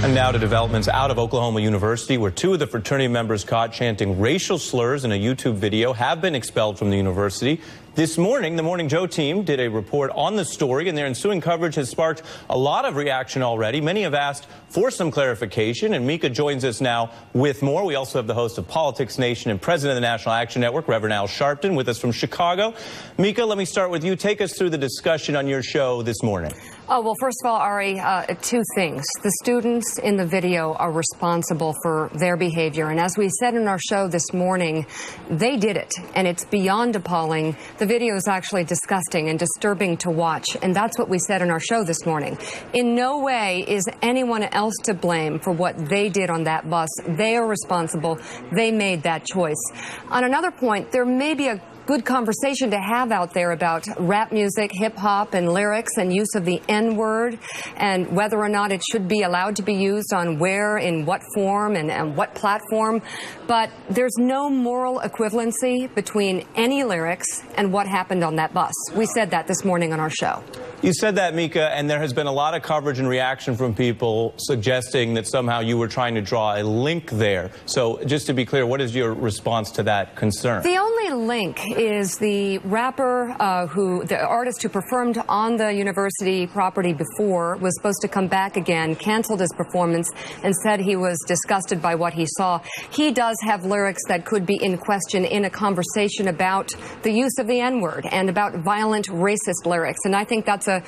And now to developments out of Oklahoma University, where two of the fraternity members caught chanting racial slurs in a YouTube video have been expelled from the university. This morning, the Morning Joe team did a report on the story, and their ensuing coverage has sparked a lot of reaction already. Many have asked for some clarification, and Mika joins us now with more. We also have the host of Politics Nation and president of the National Action Network, Reverend Al Sharpton, with us from Chicago. Mika, let me start with you. Take us through the discussion on your show this morning. Oh, well, first of all, Ari, two things. The students in the video are responsible for their behavior. And as we said in our show this morning, they did it. And it's beyond appalling. The video is actually disgusting and disturbing to watch. And that's what we said in our show this morning. In no way is anyone else to blame for what they did on that bus. They are responsible. They made that choice. On another point, there may be a good conversation to have out there about rap music, hip-hop, and lyrics and use of the N-word, and whether or not it should be allowed to be used on where, in what form, and what platform. But there's no moral equivalency between any lyrics and what happened on that bus. We said that this morning on our show. You said that, Mika, and there has been a lot of coverage and reaction from people suggesting that somehow you were trying to draw a link there. So just to be clear, what is your response to that concern? The only link is the rapper the artist who performed on the university property before was supposed to come back again, canceled his performance, and said he was disgusted by what he saw. He does have lyrics that could be in question in a conversation about the use of the N-word and about violent racist lyrics. And I think that's an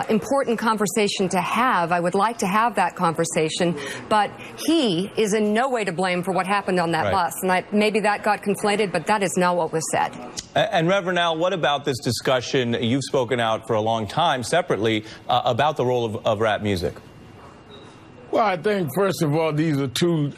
important conversation to have. I would like to have that conversation, but he is in no way to blame for what happened on that bus. And maybe that got conflated, but that is not what was said. And Reverend Al, what about this discussion? You've spoken out for a long time separately about the role of rap music. Well, I think, first of all, these are two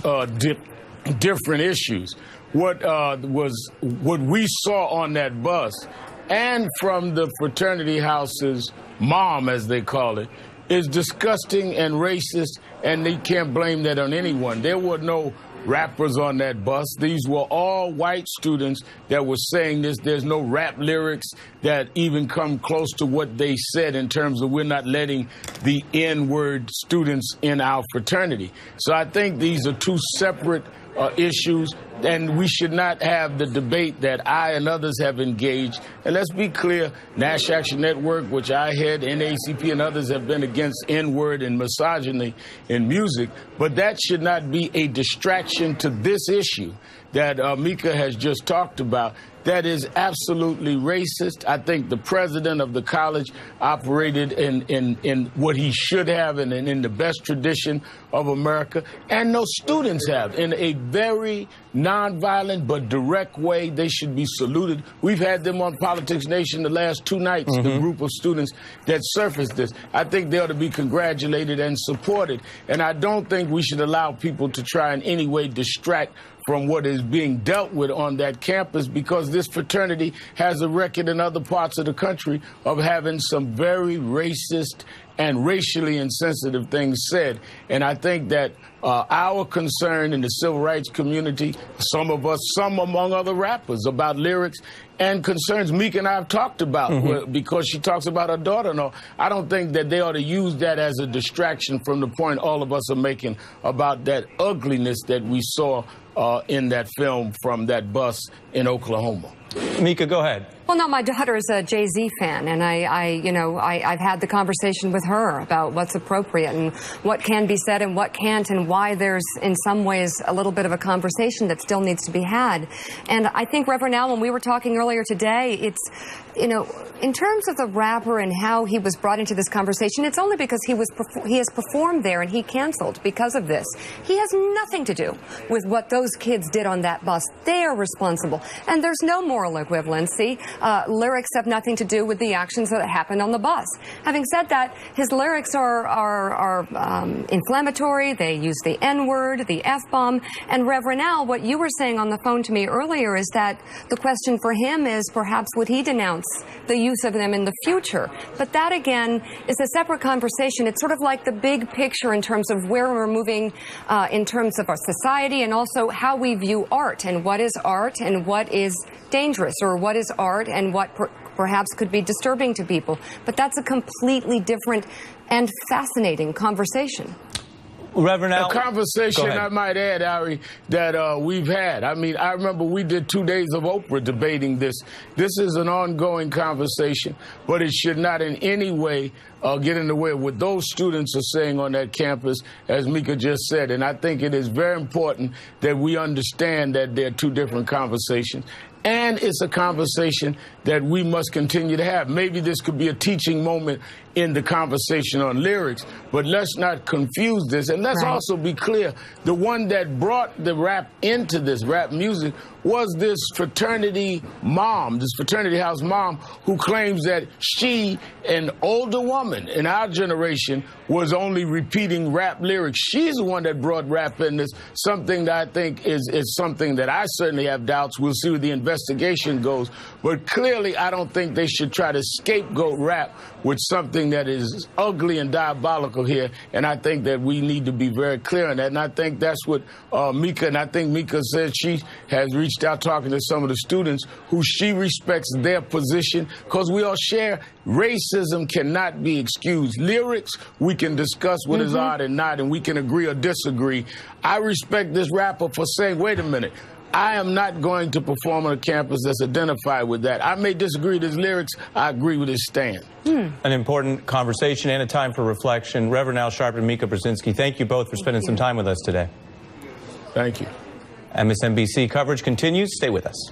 different issues. What we saw on that bus and from the fraternity house's mom, as they call it, is disgusting and racist, and they can't blame that on anyone. There were no rappers on that bus. These were all white students that were saying this. There's no rap lyrics that even come close to what they said in terms of we're not letting the N-word students in our fraternity. So I think these are two separate issues, and we should not have the debate that I and others have engaged. And let's be clear, National Action Network, which I head, NAACP and others have been against N-word and misogyny in music, but that should not be a distraction to this issue that Mika has just talked about. That is absolutely racist. I think the president of the college operated in what he should have and in the best tradition of America. And those students have, in a very nonviolent but direct way. They should be saluted. We've had them on Politics Nation the last two nights, the group of students that surfaced this. I think they ought to be congratulated and supported. And I don't think we should allow people to try in any way distract from what is being dealt with on that campus, because this fraternity has a record in other parts of the country of having some very racist and racially insensitive things said. And I think that our concern in the civil rights community, some among other rappers, about lyrics and concerns Mika and I have talked about, because she talks about her daughter and all. I don't think that they ought to use that as a distraction from the point all of us are making about that ugliness that we saw in that film from that bus in Oklahoma. Mika, go ahead. Well, no, my daughter is a Jay-Z fan, and I've had the conversation with her about what's appropriate and what can be said and what can't, and why there's, in some ways, a little bit of a conversation that still needs to be had. And I think, Reverend Al, when we were talking earlier today, it's, in terms of the rapper and how he was brought into this conversation, it's only because he has performed there and he canceled because of this. He has nothing to do with what those kids did on that bus. They are responsible, and there's no moral equivalency. Lyrics have nothing to do with the actions that happened on the bus. Having said that, his lyrics are inflammatory. They use the N-word, the F-bomb. And Reverend Al, what you were saying on the phone to me earlier is that the question for him is perhaps would he denounce the use of them in the future? But that, again, is a separate conversation. It's sort of like the big picture in terms of where we're moving in terms of our society, and also how we view art, and what is art and what is dangerous, or what is art and what perhaps could be disturbing to people. But that's a completely different and fascinating conversation. Reverend Al, a conversation, I might add, Ari, that we've had. I mean, I remember we did 2 days of Oprah debating this. This is an ongoing conversation, but it should not in any way get in the way of what those students are saying on that campus, as Mika just said. And I think it is very important that we understand that they're two different conversations. And it's a conversation that we must continue to have. Maybe this could be a teaching moment in the conversation on lyrics, but let's not confuse this. And let's also be clear, the one that brought the rap into this, rap music, was this fraternity mom, this fraternity house mom, who claims that she, an older woman in our generation, was only repeating rap lyrics. She's the one that brought rap in this, something that I think is something that I certainly have doubts. We'll see where the investigation goes. But clearly, I don't think they should try to scapegoat rap with something that is ugly and diabolical here. And I think that we need to be very clear on that. And I think that's what Mika, and I think Mika said she has reached out talking to some of the students who she respects their position, because we all share racism cannot be excused. Lyrics, we can discuss what is odd and not, and we can agree or disagree. I respect this rapper for saying, wait a minute, I am not going to perform on a campus that's identified with that. I may disagree with his lyrics. I agree with his stand. An important conversation and a time for reflection. Reverend Al Sharpton and Mika Brzezinski, thank you both for spending some time with us today. Thank you. MSNBC coverage continues. Stay with us.